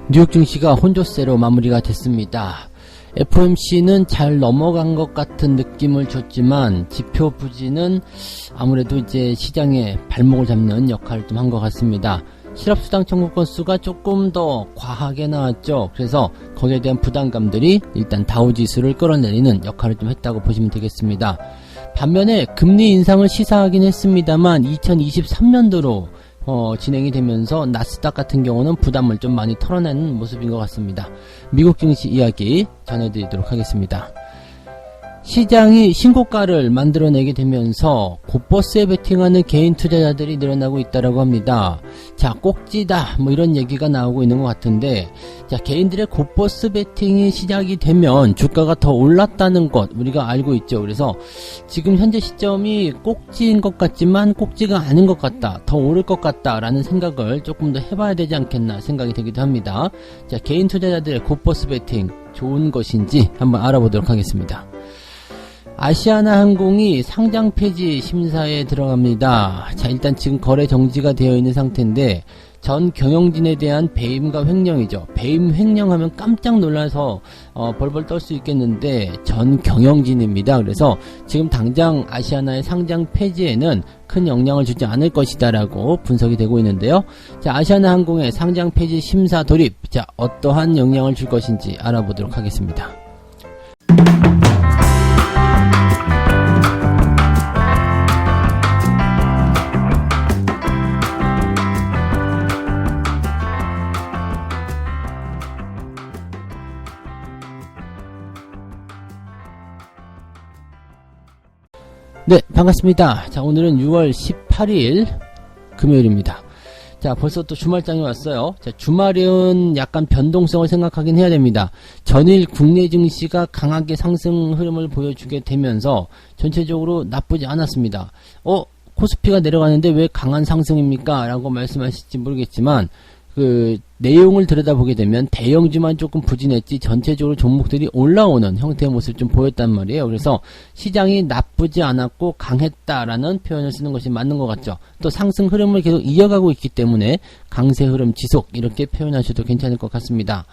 뉴욕 증시가 혼조세로 마무리가 됐습니다. FOMC는 잘 넘어간 것 같은 느낌을 줬지만 지표 부진은 아무래도 이제 시장에 발목을 잡는 역할을 좀 한 것 같습니다. 실업수당 청구 건수가 조금 더 과하게 나왔죠. 그래서 거기에 대한 부담감들이 일단 다우지수를 끌어내리는 역할을 좀 했다고 보시면 되겠습니다. 반면에 금리 인상을 시사하긴 했습니다만 2023년도로 진행이 되면서 나스닥 같은 경우는 부담을 좀 많이 털어내는 모습인 것 같습니다. 미국 증시 이야기 전해드리도록 하겠습니다. 시장이 신고가를 만들어내게 되면서 곧버스에 베팅하는 개인 투자자들이 늘어나고 있다고 합니다. 자, 꼭지다 뭐 이런 얘기가 나오고 있는 것 같은데, 자, 개인들의 곧버스 베팅이 시작이 되면 주가가 더 올랐다는 것 우리가 알고 있죠. 그래서 지금 현재 시점이 꼭지인 것 같지만 꼭지가 아닌 것 같다, 더 오를 것 같다 라는 생각을 조금 더 해봐야 되지 않겠나 생각이 되기도 합니다. 자, 개인 투자자들의 곧버스 베팅 좋은 것인지 한번 알아보도록 하겠습니다. 아시아나 항공이 상장 폐지 심사에 들어갑니다. 자, 일단 지금 거래 정지가 되어 있는 상태인데 전 경영진에 대한 배임과 횡령이죠. 배임 횡령하면 깜짝 놀라서 벌벌 떨 수 있겠는데 전 경영진입니다. 그래서 지금 당장 아시아나의 상장 폐지에는 큰 영향을 주지 않을 것이다 라고 분석이 되고 있는데요. 자, 아시아나 항공의 상장 폐지 심사 돌입, 자, 어떠한 영향을 줄 것인지 알아보도록 하겠습니다. 네, 반갑습니다. 자, 오늘은 6월 18일 금요일입니다. 자, 벌써 또 주말장이 왔어요. 자, 주말은 약간 변동성을 생각하긴 해야 됩니다. 전일 국내 증시가 강하게 상승 흐름을 보여주게 되면서 전체적으로 나쁘지 않았습니다. 코스피가 내려가는데 왜 강한 상승입니까? 라고 말씀하실지 모르겠지만 그 내용을 들여다보게 되면 대형주만 조금 부진했지 전체적으로 종목들이 올라오는 형태의 모습을 좀 보였단 말이에요. 그래서 시장이 나쁘지 않았고 강했다라는 표현을 쓰는 것이 맞는 것 같죠. 또 상승 흐름을 계속 이어가고 있기 때문에 강세 흐름 지속 이렇게 표현하셔도 괜찮을 것 같습니다.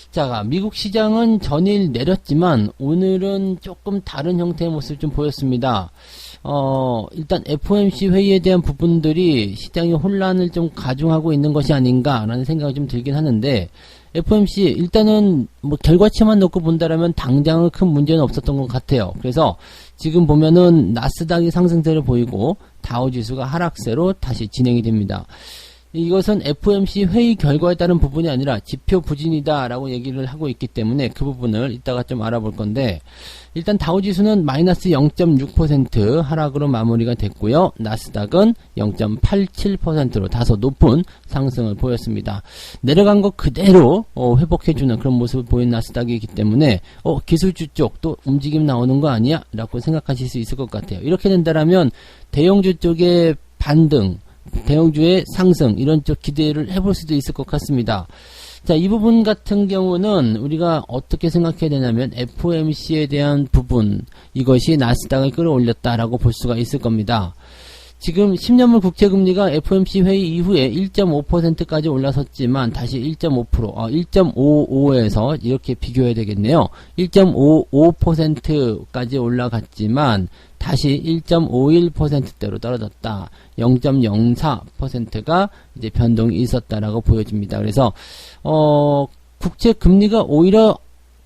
자, 미국 시장은 전일 내렸지만 오늘은 조금 다른 형태의 모습을 좀 보였습니다. 일단 FOMC 회의에 대한 부분들이 시장의 혼란을 좀 가중하고 있는 것이 아닌가라는 생각이 좀 들긴 하는데, FOMC 일단은 뭐 결과치만 놓고 본다라면 당장은 큰 문제는 없었던 것 같아요. 그래서 지금 보면은 나스닥이 상승세를 보이고 다우지수가 하락세로 다시 진행이 됩니다. 이것은 FOMC 회의 결과에 따른 부분이 아니라 지표 부진이다 라고 얘기를 하고 있기 때문에 그 부분을 이따가 좀 알아볼 건데, 일단 다우지수는 마이너스 0.6% 하락으로 마무리가 됐고요. 나스닥은 0.87%로 다소 높은 상승을 보였습니다. 내려간 것 그대로 회복해주는 그런 모습을 보인 나스닥이기 때문에 기술주 쪽 또 움직임 나오는 거 아니야? 라고 생각하실 수 있을 것 같아요. 이렇게 된다라면 대형주 쪽의 반등, 대형주의 상승 이런 쪽 기대를 해볼 수도 있을 것 같습니다. 자, 이 부분 같은 경우는 우리가 어떻게 생각해야 되냐면 FOMC에 대한 부분, 이것이 나스닥을 끌어올렸다라고 볼 수가 있을 겁니다. 지금 10년물 국채금리가 FOMC 회의 이후에 1.5%까지 올라섰지만 다시 1.5%, 1.55에서 이렇게 비교해야 되겠네요. 1.55%까지 올라갔지만 다시 1.51%대로 떨어졌다. 0.04%가 이제 변동이 있었다라고 보여집니다. 그래서 국채 금리가 오히려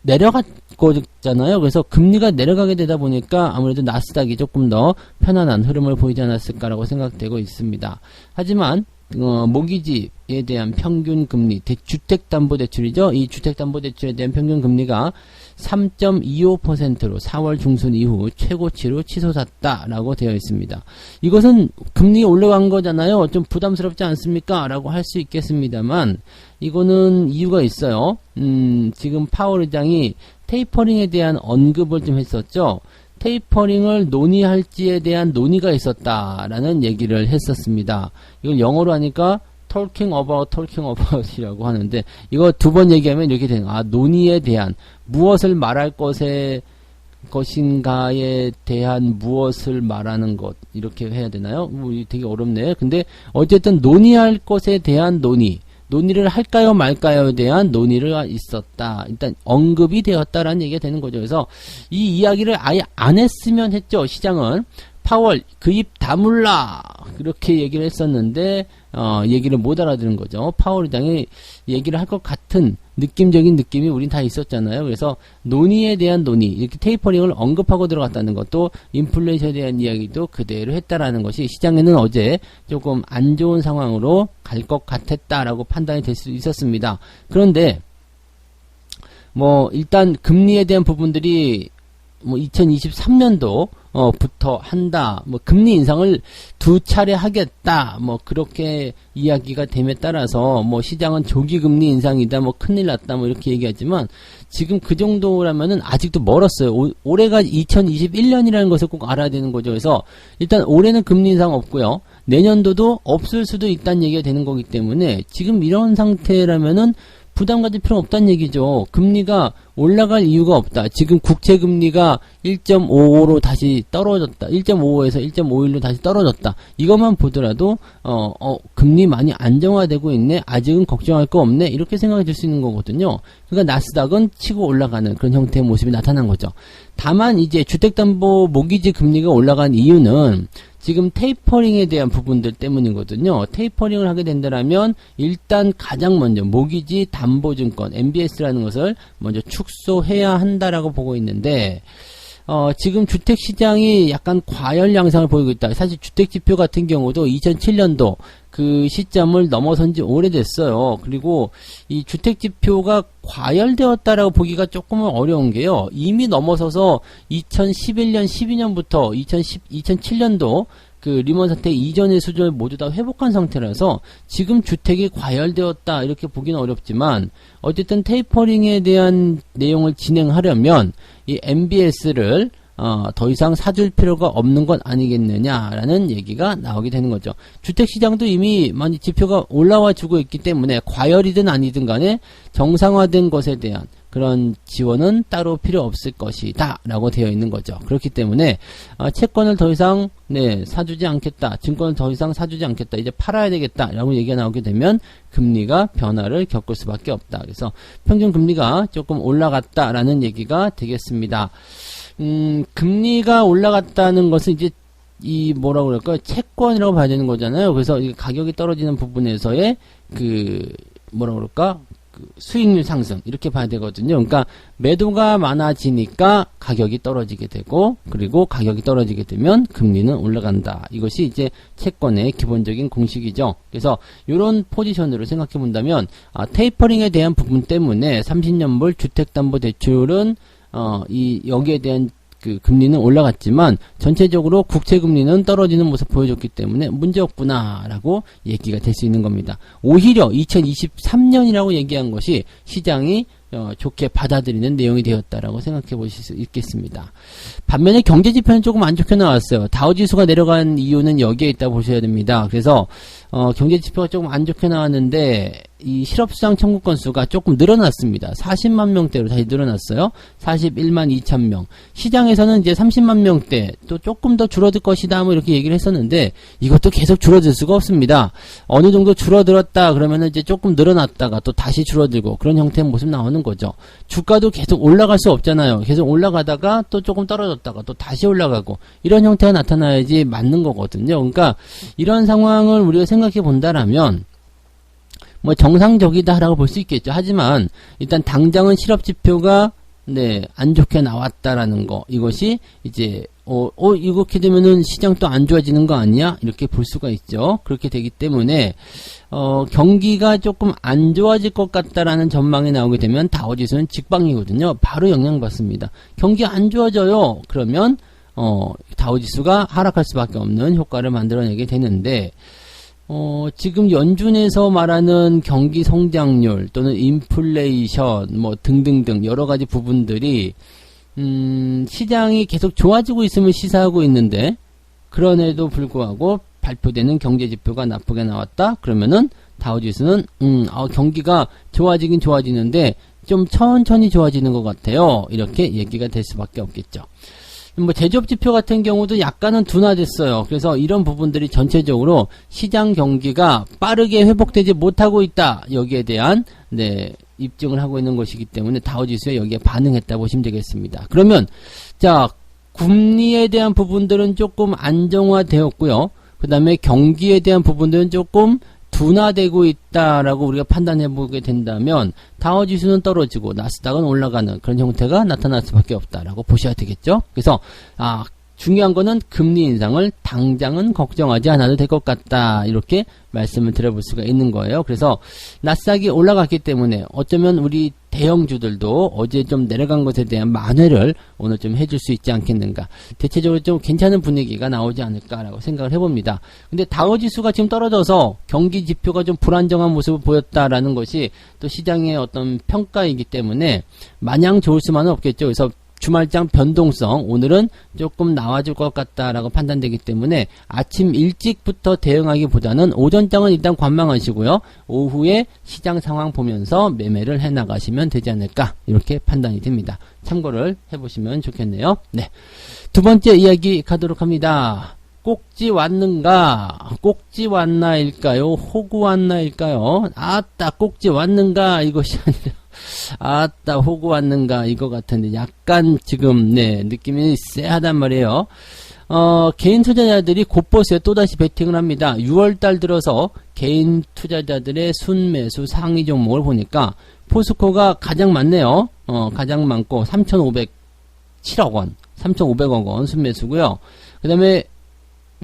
내려갔잖아요. 그래서 금리가 내려가게 되다 보니까 아무래도 나스닥이 조금 더 편안한 흐름을 보이지 않았을까라고 생각되고 있습니다. 하지만 모기지에 대한 평균 금리, 주택담보대출이죠. 이 주택담보대출에 대한 평균 금리가 3.25%로 4월 중순 이후 최고치로 치솟았다라고 되어 있습니다. 이것은 금리가 올라간 거잖아요. 좀 부담스럽지 않습니까? 라고 할 수 있겠습니다만 이거는 이유가 있어요. 지금 파월 의장이 테이퍼링에 대한 언급을 좀 했었죠. 테이퍼링을 논의할지에 대한 논의가 있었다라는 얘기를 했었습니다. 이걸 영어로 하니까 talking about이라고 하는데, 이거 두 번 얘기하면 이렇게 되는, 논의에 대한, 무엇을 말할 것인가에 대한 무엇을 말하는 것, 이렇게 해야 되나요? 되게 어렵네. 근데 어쨌든 논의할 것에 대한 논의, 논의를 할까요 말까요에 대한 논의가 있었다. 일단 언급이 되었다라는 얘기가 되는 거죠. 그래서 이 이야기를 아예 안 했으면 했죠. 시장은 파월 그 입 다물라 그렇게 얘기를 했었는데 얘기를 못 알아들은 거죠. 파월 의장이 얘기를 할 것 같은 느낌적인 느낌이 우린 다 있었잖아요. 그래서 논의에 대한 논의, 이렇게 테이퍼링을 언급하고 들어갔다는 것도 인플레이션에 대한 이야기도 그대로 했다라는 것이 시장에는 어제 조금 안 좋은 상황으로 갈 것 같았다라고 판단이 될 수 있었습니다. 그런데 뭐 일단 금리에 대한 부분들이 뭐 2023년도 부터 한다. 뭐 금리 인상을 2차례 하겠다. 뭐 그렇게 이야기가 됨에 따라서 뭐 시장은 조기 금리 인상이다. 뭐 큰일 났다. 뭐 이렇게 얘기하지만 지금 그 정도라면은 아직도 멀었어요. 올해가 2021년이라는 것을 꼭 알아야 되는 거죠. 그래서 일단 올해는 금리 인상 없고요. 내년도도 없을 수도 있다는 얘기가 되는 거기 때문에 지금 이런 상태라면은 부담 가질 필요는 없다는 얘기죠. 금리가 올라갈 이유가 없다. 지금 국채금리가 1.55로 다시 떨어졌다. 1.55에서 1.51로 다시 떨어졌다. 이것만 보더라도 금리 많이 안정화되고 있네. 아직은 걱정할 거 없네. 이렇게 생각이 들 수 있는 거거든요. 그러니까 나스닥은 치고 올라가는 그런 형태의 모습이 나타난 거죠. 다만 이제 주택담보 모기지 금리가 올라간 이유는 지금 테이퍼링에 대한 부분들 때문이거든요. 테이퍼링을 하게 된다면 일단 가장 먼저 모기지 담보증권 MBS라는 것을 먼저 축소해야 한다라고 보고 있는데 지금 주택시장이 약간 과열 양상을 보이고 있다. 사실 주택지표 같은 경우도 2007년도 그 시점을 넘어선 지 오래됐어요. 그리고 이 주택지표가 과열되었다라고 보기가 조금은 어려운 게요. 이미 넘어서서 2011년, 12년부터 2007년도 그 리먼 사태 이전의 수준을 모두 다 회복한 상태라서 지금 주택이 과열되었다 이렇게 보기는 어렵지만 어쨌든 테이퍼링에 대한 내용을 진행하려면 이 MBS를 더 이상 사줄 필요가 없는 건 아니겠느냐라는 얘기가 나오게 되는 거죠. 주택시장도 이미 많이 지표가 올라와 주고 있기 때문에 과열이든 아니든 간에 정상화된 것에 대한 그런 지원은 따로 필요 없을 것이다 라고 되어 있는 거죠. 그렇기 때문에 채권을 더 이상 사주지 않겠다, 증권을 더 이상 사주지 않겠다, 이제 팔아야 되겠다 라고 얘기가 나오게 되면 금리가 변화를 겪을 수밖에 없다. 그래서 평균 금리가 조금 올라갔다 라는 얘기가 되겠습니다. 금리가 올라갔다는 것은 이제 이 뭐라고 그럴까요? 채권이라고 봐야 되는 거잖아요. 그래서 이 가격이 떨어지는 부분에서의 그 뭐라고 그럴까? 수익률 상승 이렇게 봐야 되거든요. 그러니까 매도가 많아지니까 가격이 떨어지게 되고 그리고 가격이 떨어지게 되면 금리는 올라간다. 이것이 이제 채권의 기본적인 공식이죠. 그래서 이런 포지션으로 생각해 본다면 테이퍼링에 대한 부분 때문에 30년물 주택담보대출은 여기에 대한 그 금리는 올라갔지만 전체적으로 국채금리는 떨어지는 모습 보여줬기 때문에 문제없구나라고 얘기가 될 수 있는 겁니다. 오히려 2023년이라고 얘기한 것이 시장이 좋게 받아들이는 내용이 되었다라고 생각해 보실 수 있겠습니다. 반면에 경제지표는 조금 안 좋게 나왔어요. 다우지수가 내려간 이유는 여기에 있다고 보셔야 됩니다. 그래서 경제지표가 조금 안 좋게 나왔는데 이 실업수당 청구 건수가 조금 늘어났습니다. 40만 명대로 다시 늘어났어요. 41만 2천 명. 시장에서는 이제 30만 명대 또 조금 더 줄어들 것이다 뭐 이렇게 얘기를 했었는데 이것도 계속 줄어들 수가 없습니다. 어느 정도 줄어들었다 그러면은 이제 조금 늘어났다가 또 다시 줄어들고 그런 형태의 모습 나오는 거죠. 주가도 계속 올라갈 수 없잖아요. 계속 올라가다가 또 조금 떨어졌다가 또 다시 올라가고 이런 형태가 나타나야지 맞는 거거든요. 그러니까 이런 상황을 우리가 생각해 본다라면 뭐 정상적이다라고 볼 수 있겠죠. 하지만 일단 당장은 실업지표가 안 좋게 나왔다라는 거 이것이 이제 이렇게 되면은 시장 또 안 좋아지는 거 아니야? 이렇게 볼 수가 있죠. 그렇게 되기 때문에 경기가 조금 안 좋아질 것 같다라는 전망이 나오게 되면 다우지수는 직방이거든요. 바로 영향받습니다. 경기 안 좋아져요. 그러면 다우지수가 하락할 수밖에 없는 효과를 만들어내게 되는데 지금 연준에서 말하는 경기 성장률 또는 인플레이션 뭐 등등등 여러 가지 부분들이 시장이 계속 좋아지고 있음을 시사하고 있는데 그럼에도 불구하고 발표되는 경제지표가 나쁘게 나왔다? 그러면은 다우지수는 경기가 좋아지긴 좋아지는데 좀 천천히 좋아지는 것 같아요. 이렇게 얘기가 될 수밖에 없겠죠. 뭐 제조업 지표 같은 경우도 약간은 둔화됐어요. 그래서 이런 부분들이 전체적으로 시장 경기가 빠르게 회복되지 못하고 있다. 여기에 대한 입증을 하고 있는 것이기 때문에 다우지수에 여기에 반응했다 보시면 되겠습니다. 그러면 자, 금리에 대한 부분들은 조금 안정화되었고요. 그 다음에 경기에 대한 부분들은 조금 둔화되고 있다라고 우리가 판단해 보게 된다면 다우지수는 떨어지고 나스닥은 올라가는 그런 형태가 나타날 수밖에 없다라고 보셔야 되겠죠. 그래서 중요한 거는 금리 인상을 당장은 걱정하지 않아도 될 것 같다, 이렇게 말씀을 드려볼 수가 있는 거예요. 그래서 나스닥이 올라갔기 때문에 어쩌면 우리 대형주들도 어제 좀 내려간 것에 대한 만회를 오늘 좀 해줄 수 있지 않겠는가, 대체적으로 좀 괜찮은 분위기가 나오지 않을까라고 생각을 해봅니다. 근데 다우지수가 지금 떨어져서 경기 지표가 좀 불안정한 모습을 보였다라는 것이 또 시장의 어떤 평가이기 때문에 마냥 좋을 수만은 없겠죠. 그래서 주말장 변동성 오늘은 조금 나와줄 것 같다라고 판단되기 때문에 아침 일찍부터 대응하기보다는 오전장은 일단 관망하시고요. 오후에 시장 상황 보면서 매매를 해나가시면 되지 않을까, 이렇게 판단이 됩니다. 참고를 해보시면 좋겠네요. 네, 두 번째 이야기 가도록 합니다. 꼭지 왔는가, 꼭지 왔나일까요, 호구 왔나일까요? 아따 꼭지 왔는가 이것이 아니라 아따 호구 왔는가 이거 같은데 약간 지금 느낌이 쎄하단 말이에요. 개인 투자자들이 곧버스에 또다시 베팅을 합니다. 6월달 들어서 개인 투자자들의 순매수 상위 종목을 보니까 포스코가 가장 많네요. 가장 많고 3,507억 원, 3,500억 원 순매수고요. 그 다음에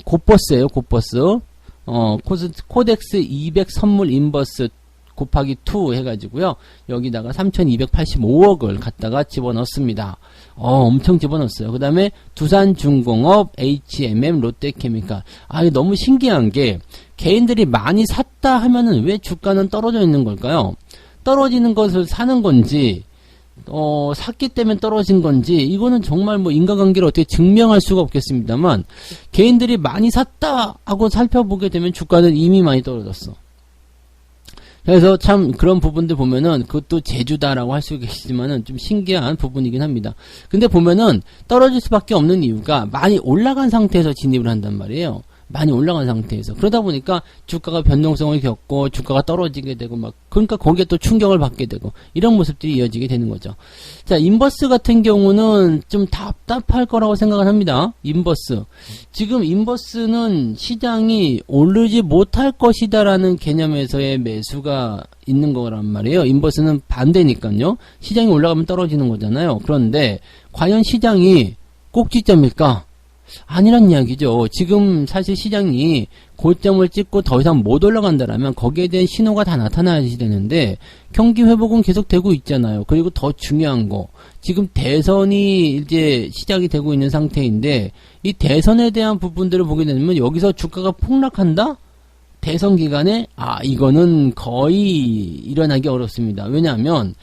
곧버스예요. 곧버스. 코덱스 200 선물 인버스 곱하기 2 해가지고요. 여기다가 3,285억을 갖다가 집어넣습니다. 엄청 집어넣었어요. 그 다음에 두산중공업, HMM, 롯데케미칼. 이거 너무 신기한 게 개인들이 많이 샀다 하면은 왜 주가는 떨어져 있는 걸까요? 떨어지는 것을 사는 건지, 샀기 때문에 떨어진 건지, 이거는 정말 뭐 인과관계를 어떻게 증명할 수가 없겠습니다만, 개인들이 많이 샀다 하고 살펴보게 되면 주가는 이미 많이 떨어졌어. 그래서 참 그런 부분들 보면은 그것도 재주다라고 할 수 계시지만은 좀 신기한 부분이긴 합니다. 근데 보면은 떨어질 수밖에 없는 이유가 많이 올라간 상태에서 진입을 한단 말이에요. 많이 올라간 상태에서. 그러다 보니까 주가가 변동성을 겪고 주가가 떨어지게 되고 그러니까 거기에 또 충격을 받게 되고 이런 모습들이 이어지게 되는 거죠. 자, 인버스 같은 경우는 좀 답답할 거라고 생각을 합니다. 인버스. 지금 인버스는 시장이 오르지 못할 것이다라는 개념에서의 매수가 있는 거란 말이에요. 인버스는 반대니까요. 시장이 올라가면 떨어지는 거잖아요. 그런데 과연 시장이 꼭지점일까? 아니란 이야기죠. 지금 사실 시장이 고점을 찍고 더 이상 못 올라간다라면 거기에 대한 신호가 다 나타나야 되는데 경기 회복은 계속 되고 있잖아요. 그리고 더 중요한 거, 지금 대선이 이제 시작이 되고 있는 상태인데 이 대선에 대한 부분들을 보게 되면 여기서 주가가 폭락한다? 대선 기간에 이거는 거의 일어나기 어렵습니다. 왜냐하면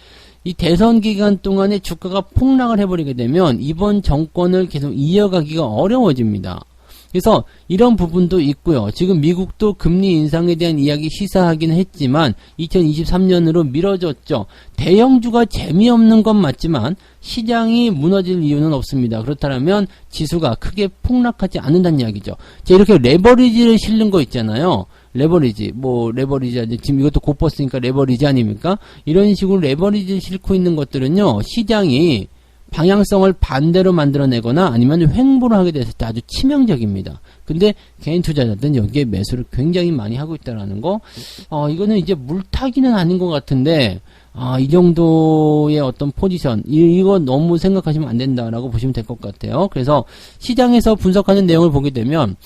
이 대선 기간 동안에 주가가 폭락을 해버리게 되면 이번 정권을 계속 이어가기가 어려워집니다. 그래서 이런 부분도 있고요. 지금 미국도 금리 인상에 대한 이야기 시사하기는 했지만 2023년으로 미뤄졌죠. 대형주가 재미없는 건 맞지만 시장이 무너질 이유는 없습니다. 그렇다면 지수가 크게 폭락하지 않는다는 이야기죠. 자, 이렇게 레버리지를 실는 거 있잖아요. 레버리지, 레버리지, 지금 이것도 곧버스니까 레버리지 아닙니까? 이런 식으로 레버리지를 싣고 있는 것들은요, 시장이 방향성을 반대로 만들어내거나 아니면 횡보를 하게 됐을 때 아주 치명적입니다. 근데 개인 투자자들은 여기에 매수를 굉장히 많이 하고 있다는 거, 이거는 이제 물타기는 아닌 것 같은데, 이 정도의 어떤 포지션, 이거 너무 생각하시면 안 된다라고 보시면 될 것 같아요. 그래서 시장에서 분석하는 내용을 보게 되면,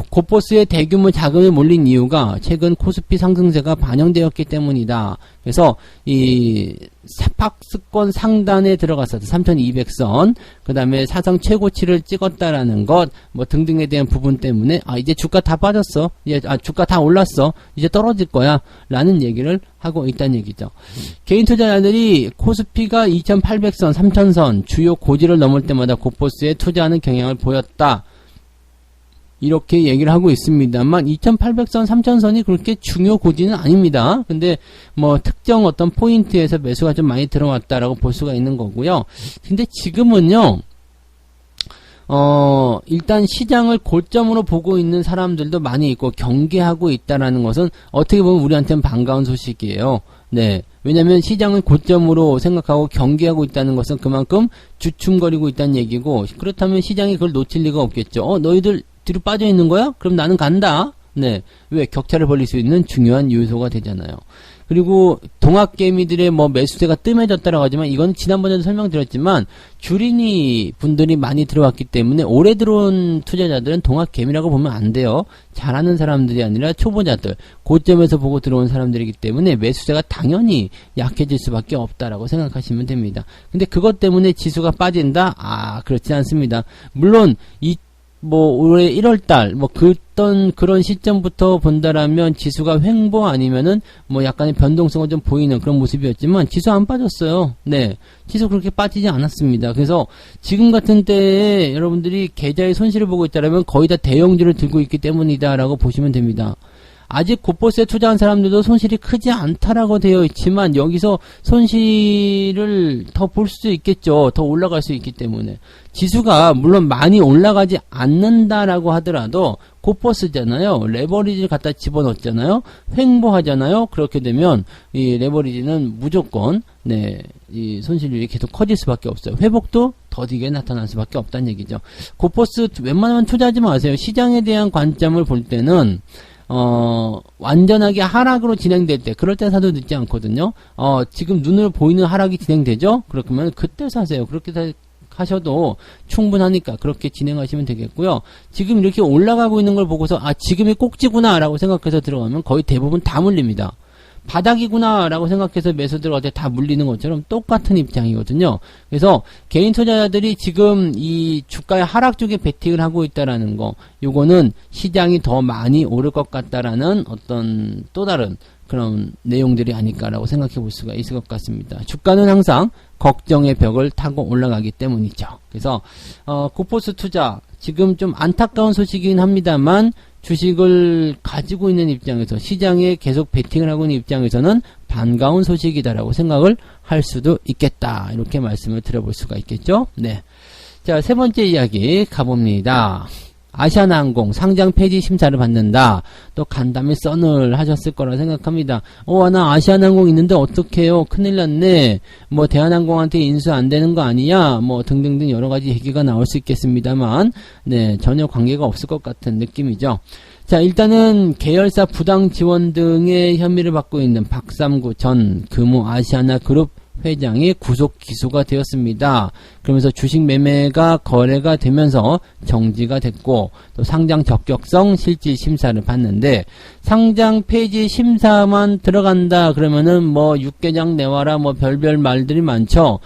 곧버스의 대규모 자금이 몰린 이유가 최근 코스피 상승세가 반영되었기 때문이다. 그래서 이 박스권 상단에 들어갔을 때 3200선, 그 다음에 사상 최고치를 찍었다라는 것, 등등에 대한 부분 때문에 이제 주가 다 빠졌어, 이제 주가 다 올랐어, 이제 떨어질 거야 라는 얘기를 하고 있다는 얘기죠. 개인 투자자들이 코스피가 2800선, 3000선 주요 고지를 넘을 때마다 곧버스에 투자하는 경향을 보였다, 이렇게 얘기를 하고 있습니다만 2800선, 3000선이 그렇게 중요 고지는 아닙니다. 근데 특정 어떤 포인트에서 매수가 좀 많이 들어왔다라고 볼 수가 있는 거고요. 근데 지금은요, 일단 시장을 고점으로 보고 있는 사람들도 많이 있고 경계하고 있다라는 것은 어떻게 보면 우리한테는 반가운 소식이에요. 네. 왜냐면 시장을 고점으로 생각하고 경계하고 있다는 것은 그만큼 주춤거리고 있다는 얘기고, 그렇다면 시장이 그걸 놓칠 리가 없겠죠. 너희들 뒤로 빠져 있는 거야? 그럼 나는 간다. 네. 왜? 격차를 벌릴 수 있는 중요한 요소가 되잖아요. 그리고 동학개미들의 뭐 매수세가 뜸해졌다라고 하지만 이건 지난번에도 설명드렸지만 주린이 분들이 많이 들어왔기 때문에 올해 들어온 투자자들은 동학개미라고 보면 안 돼요. 잘하는 사람들이 아니라 초보자들, 고점에서 보고 들어온 사람들이기 때문에 매수세가 당연히 약해질 수밖에 없다라고 생각하시면 됩니다. 근데 그것 때문에 지수가 빠진다? 그렇지 않습니다. 물론 올해 1월달, 그런 시점부터 본다라면 지수가 횡보 아니면은 약간의 변동성을 좀 보이는 그런 모습이었지만 지수 안 빠졌어요. 네. 지수 그렇게 빠지지 않았습니다. 그래서 지금 같은 때에 여러분들이 계좌의 손실을 보고 있다라면 거의 다 대형주를 들고 있기 때문이다라고 보시면 됩니다. 아직 곳곳에 투자한 사람들도 손실이 크지 않다라고 되어 있지만 여기서 손실을 더 볼 수도 있겠죠. 더 올라갈 수 있기 때문에. 지수가 물론 많이 올라가지 않는다라고 하더라도 곳버스잖아요. 레버리지를 갖다 집어넣었잖아요. 횡보하잖아요. 그렇게 되면 이 레버리지는 무조건 이 손실률이 계속 커질 수밖에 없어요. 회복도 더디게 나타날 수밖에 없다는 얘기죠. 곳버스 웬만하면 투자하지 마세요. 시장에 대한 관점을 볼 때는 완전하게 하락으로 진행될 때, 그럴 때 사도 늦지 않거든요. 지금 눈으로 보이는 하락이 진행되죠? 그렇다면 그때 사세요. 그렇게 하셔도 충분하니까 그렇게 진행하시면 되겠고요. 지금 이렇게 올라가고 있는 걸 보고서 지금이 꼭지구나 라고 생각해서 들어가면 거의 대부분 다 물립니다. 바닥이구나 라고 생각해서 매수 들어갈 때 다 물리는 것처럼 똑같은 입장이거든요. 그래서 개인 투자자들이 지금 이 주가의 하락 쪽에 베팅을 하고 있다라는 거, 요거는 시장이 더 많이 오를 것 같다라는 어떤 또 다른 그런 내용들이 아닐까라고 생각해 볼 수가 있을 것 같습니다. 주가는 항상 걱정의 벽을 타고 올라가기 때문이죠. 그래서 곳버스 투자, 지금 좀 안타까운 소식이긴 합니다만 주식을 가지고 있는 입장에서, 시장에 계속 베팅을 하고 있는 입장에서는 반가운 소식이다라고 생각을 할 수도 있겠다. 이렇게 말씀을 드려볼 수가 있겠죠. 네. 자, 세 번째 이야기 가봅니다. 아시아나항공 상장 폐지 심사를 받는다. 또 간담회 썬을 하셨을 거라 생각합니다. 나 아시아나항공 있는데 어떡해요? 큰일 났네. 대한항공한테 인수 안 되는 거 아니야? 등등등 여러 가지 얘기가 나올 수 있겠습니다만, 네, 전혀 관계가 없을 것 같은 느낌이죠. 자, 일단은 계열사 부당 지원 등의 혐의를 받고 있는 박삼구 전 금호 아시아나그룹 회장이 구속 기소가 되었습니다. 그러면서 주식 매매가 거래가 되면서 정지가 됐고, 또 상장 적격성 실질 심사를 받는데, 상장 폐지 심사만 들어간다 그러면은 육개장 내와라 별별 말들이 많죠.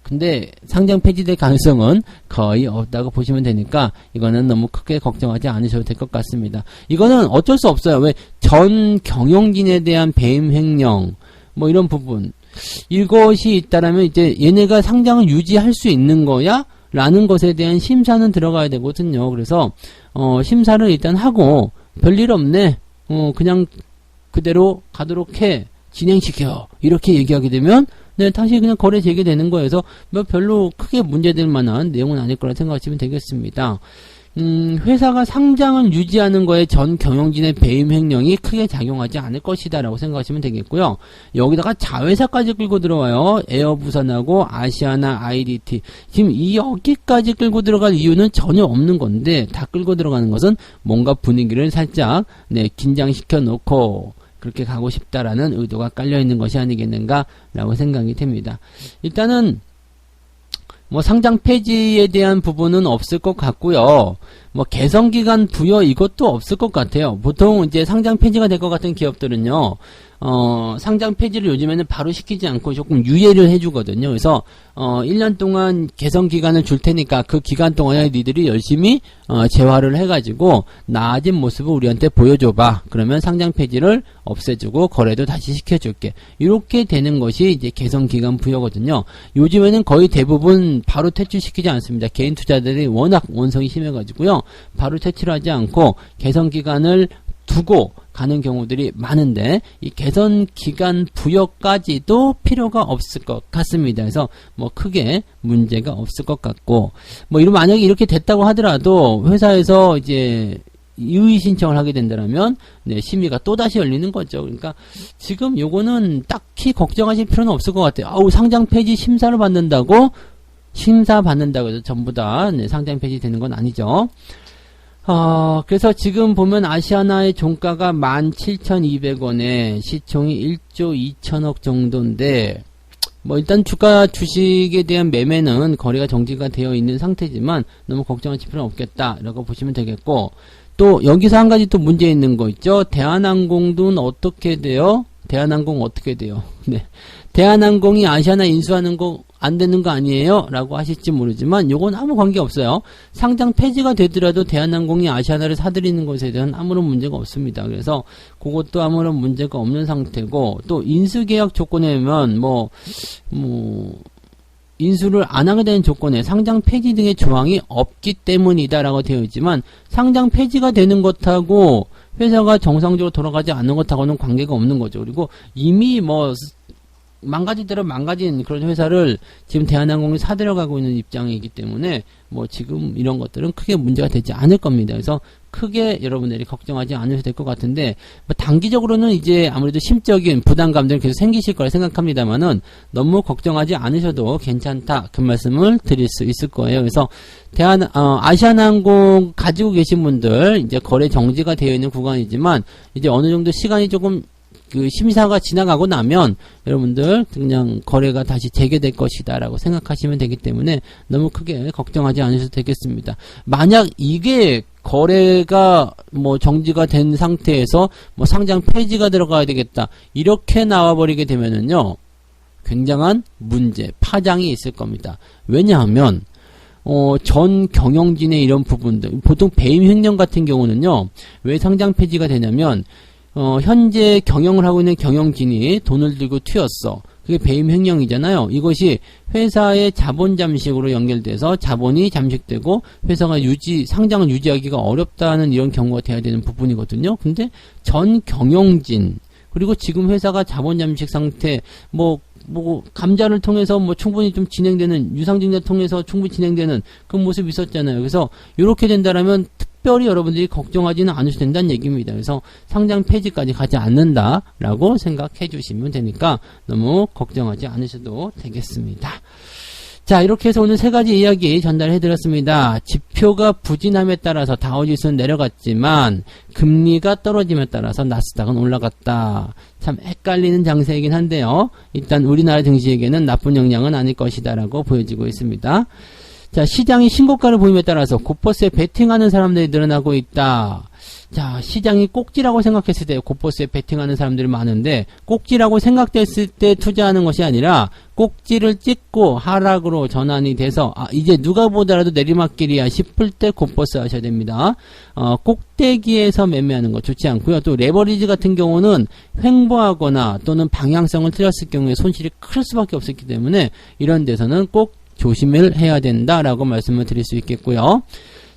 근데 상장 폐지될 가능성은 거의 없다고 보시면 되니까 이거는 너무 크게 걱정하지 않으셔도 될 것 같습니다. 이거는 어쩔 수 없어요. 왜? 전 경영진에 대한 배임 횡령 이런 부분, 이것이 있다라면 이제 얘네가 상장을 유지할 수 있는 거야? 라는 것에 대한 심사는 들어가야 되거든요. 그래서 심사를 일단 하고 별일 없네. 그냥 그대로 가도록 해. 진행시켜. 이렇게 얘기하게 되면 다시 그냥 거래 재개되는 거여서 별로 크게 문제될 만한 내용은 아닐 거라 생각하시면 되겠습니다. 회사가 상장을 유지하는 거에 전 경영진의 배임 횡령이 크게 작용하지 않을 것이다 라고 생각하시면 되겠고요. 여기다가 자회사까지 끌고 들어와요. 에어부산하고 아시아나 IDT. 지금 여기까지 끌고 들어갈 이유는 전혀 없는 건데, 다 끌고 들어가는 것은 뭔가 분위기를 살짝 긴장시켜 놓고 그렇게 가고 싶다라는 의도가 깔려있는 것이 아니겠는가 라고 생각이 됩니다. 일단은 상장 폐지에 대한 부분은 없을 것 같고요. 개성기간 부여 이것도 없을 것 같아요. 보통 이제 상장 폐지가 될 것 같은 기업들은요, 상장 폐지를 요즘에는 바로 시키지 않고 조금 유예를 해주거든요. 그래서 1년 동안 개성기간을 줄 테니까 그 기간 동안에 니들이 열심히 재활을 해가지고 나아진 모습을 우리한테 보여줘봐. 그러면 상장 폐지를 없애주고 거래도 다시 시켜줄게. 이렇게 되는 것이 이제 개성기간 부여거든요. 요즘에는 거의 대부분 바로 퇴출시키지 않습니다. 개인 투자들이 워낙 원성이 심해가지고요, 바로 퇴출하지 않고 개성기간을 두고 가는 경우들이 많은데 이 개선 기간 부여까지도 필요가 없을 것 같습니다. 그래서 뭐 크게 문제가 없을 것 같고, 뭐 이런 만약에 이렇게 됐다고 하더라도 회사에서 이제 이의 신청을 하게 된다면 네, 심의가 또다시 열리는 거죠. 그러니까 지금 요거는 딱히 걱정하실 필요는 없을 것 같아요. 아우, 상장 폐지 심사 받는다고 해서 전부 다 네, 상장 폐지 되는 건 아니죠. 그래서 지금 보면 아시아나의 종가가 17,200원에 시총이 1조 2천억 정도인데, 뭐 일단 주식에 대한 매매는 거래가 정지가 되어 있는 상태지만 너무 걱정하실 필요는 없겠다라고 보시면 되겠고, 또 여기서 한 가지 또 문제 있는 거 있죠. 대한항공은 어떻게 돼요? 대한항공 어떻게 돼요? 네. 대한항공이 아시아나 인수하는 거 안 되는 거 아니에요? 라고 하실지 모르지만 요건 아무 관계 없어요. 상장 폐지가 되더라도 대한항공이 아시아나를 사들이는 것에 대한 아무런 문제가 없습니다. 그래서 그것도 아무런 문제가 없는 상태고, 또 인수계약 조건에 보면 인수를 안 하게 되는 조건에 상장 폐지 등의 조항이 없기 때문이다라고 되어 있지만, 상장 폐지가 되는 것하고 회사가 정상적으로 돌아가지 않는 것하고는 관계가 없는 거죠. 그리고 이미 망가지대로 망가진 그런 회사를 지금 대한항공이 사들여가고 있는 입장이기 때문에 뭐 지금 이런 것들은 크게 문제가 되지 않을 겁니다. 그래서 크게 여러분들이 걱정하지 않으셔도 될 것 같은데, 뭐 단기적으로는 이제 아무래도 심적인 부담감들이 계속 생기실 거라 생각합니다만은 너무 걱정하지 않으셔도 괜찮다, 그 말씀을 드릴 수 있을 거예요. 그래서 아시아나항공 가지고 계신 분들 이제 거래 정지가 되어 있는 구간이지만 이제 어느 정도 시간이 조금 심사가 지나가고 나면 여러분들 그냥 거래가 다시 재개될 것이다 라고 생각하시면 되기 때문에 너무 크게 걱정하지 않으셔도 되겠습니다. 만약 이게 거래가 정지가 된 상태에서 상장 폐지가 들어가야 되겠다, 이렇게 나와버리게 되면은요, 굉장한 문제, 파장이 있을 겁니다. 왜냐하면 전 경영진의 이런 부분들, 보통 배임 횡령 같은 경우는요, 왜 상장 폐지가 되냐면 현재 경영을 하고 있는 경영진이 돈을 들고 튀었어. 그게 배임 횡령이잖아요. 이것이 회사의 자본 잠식으로 연결돼서 자본이 잠식되고 회사가 상장을 유지하기가 어렵다는 이런 경우가 돼야 되는 부분이거든요. 근데 전 경영진, 그리고 지금 회사가 자본 잠식 상태, 감자를 통해서 충분히 좀 진행되는, 유상증자 통해서 충분히 진행되는 그런 모습이 있었잖아요. 그래서 이렇게 된다라면 특별히 여러분들이 걱정하지는 않으셔도 된다는 얘기입니다. 그래서 상장 폐지까지 가지 않는다라고 생각해 주시면 되니까 너무 걱정하지 않으셔도 되겠습니다. 자, 이렇게 해서 오늘 세 가지 이야기 전달해 드렸습니다. 지표가 부진함에 따라서 다우지수는 내려갔지만 금리가 떨어짐에 따라서 나스닥은 올라갔다. 참 헷갈리는 장세이긴 한데요. 일단 우리나라 증시에게는 나쁜 영향은 아닐 것이다 라고 보여지고 있습니다. 자, 시장이 신고가를 보임에 따라서 고퍼스에 베팅하는 사람들이 늘어나고 있다. 자, 시장이 꼭지라고 생각했을 때 고퍼스에 베팅하는 사람들이 많은데, 꼭지라고 생각됐을 때 투자하는 것이 아니라 꼭지를 찍고 하락으로 전환이 돼서 이제 누가 보더라도 내리막길이야 싶을 때 고퍼스 하셔야 됩니다. 꼭대기에서 매매하는 거 좋지 않고요. 또 레버리지 같은 경우는 횡보하거나 또는 방향성을 틀렸을 경우에 손실이 클 수밖에 없었기 때문에 이런 데서는 꼭 조심을 해야 된다라고 말씀을 드릴 수 있겠고요.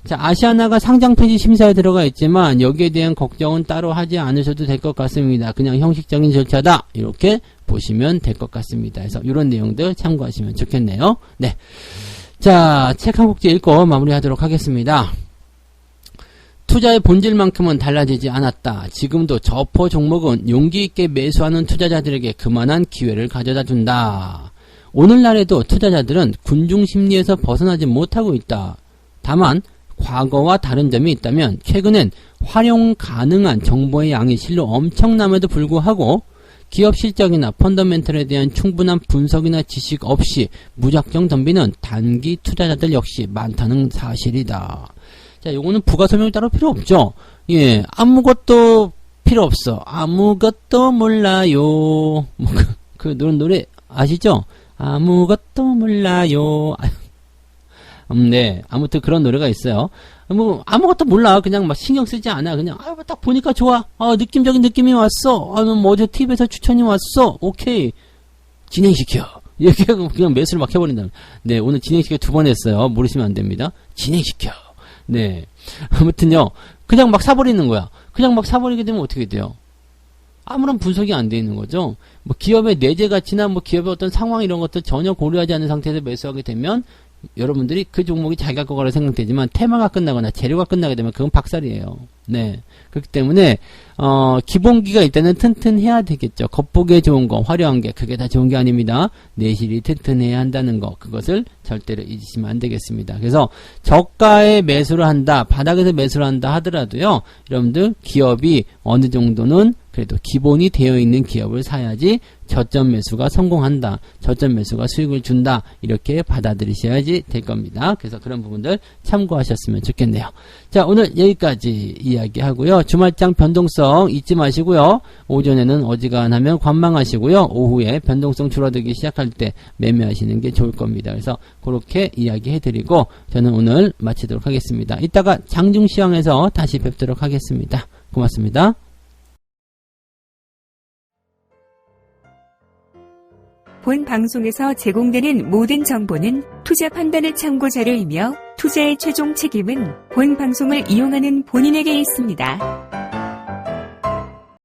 자, 아시아나가 상장 폐지 심사에 들어가 있지만 여기에 대한 걱정은 따로 하지 않으셔도 될 것 같습니다. 그냥 형식적인 절차다, 이렇게 보시면 될 것 같습니다. 그래서 이런 내용들 참고하시면 좋겠네요. 네, 자, 책 한 곡지 읽고 마무리하도록 하겠습니다. 투자의 본질만큼은 달라지지 않았다. 지금도 저포 종목은 용기 있게 매수하는 투자자들에게 그만한 기회를 가져다 준다. 오늘날에도 투자자들은 군중 심리에서 벗어나지 못하고 있다. 다만 과거와 다른 점이 있다면 최근엔 활용 가능한 정보의 양이 실로 엄청남에도 불구하고 기업 실적이나 펀더멘털에 대한 충분한 분석이나 지식 없이 무작정 덤비는 단기 투자자들 역시 많다는 사실이다. 자, 요거는 부가 설명이 따로 필요 없죠. 예, 아무것도 필요 없어. 아무것도 몰라요. 그 노래 아시죠? 아무것도 몰라요. 네, 아무튼 그런 노래가 있어요. 아무것도 몰라. 그냥 막 신경 쓰지 않아. 그냥, 딱 보니까 좋아. 느낌적인 느낌이 왔어. 어제 TV에서 추천이 왔어. 오케이. 진행시켜. 이렇게 하고 그냥 매수를 막 해버린다. 네, 오늘 진행시켜 2번 했어요. 모르시면 안 됩니다. 진행시켜. 네. 아무튼요, 그냥 막 사버리는 거야. 그냥 막 사버리게 되면 어떻게 돼요? 아무런 분석이 안 돼 있는 거죠. 뭐 기업의 내재 가치나 뭐 기업의 어떤 상황 이런 것들 전혀 고려하지 않는 상태에서 매수하게 되면 여러분들이 그 종목이 자기가 거라고 생각되지만 테마가 끝나거나 재료가 끝나게 되면 그건 박살이에요. 네. 그렇기 때문에 기본기가 일단은 튼튼해야 되겠죠. 겉보기에 좋은 거, 화려한 게 그게 다 좋은 게 아닙니다. 내실이 튼튼해야 한다는 거, 그것을 절대로 잊으시면 안 되겠습니다. 그래서 저가에 매수를 한다, 바닥에서 매수를 한다 하더라도요, 여러분들 기업이 어느 정도는 그래도 기본이 되어 있는 기업을 사야지 저점 매수가 성공한다, 저점 매수가 수익을 준다, 이렇게 받아들이셔야지 될 겁니다. 그래서 그런 부분들 참고하셨으면 좋겠네요. 자, 오늘 여기까지 이야기하고요. 주말장 변동성 잊지 마시고요. 오전에는 어지간하면 관망하시고요. 오후에 변동성 줄어들기 시작할 때 매매하시는 게 좋을 겁니다. 그래서 그렇게 이야기해드리고 저는 오늘 마치도록 하겠습니다. 이따가 장중시황에서 다시 뵙도록 하겠습니다. 고맙습니다. 본 방송에서 제공되는 모든 정보는 투자 판단의 참고 자료이며 투자의 최종 책임은 본 방송을 이용하는 본인에게 있습니다.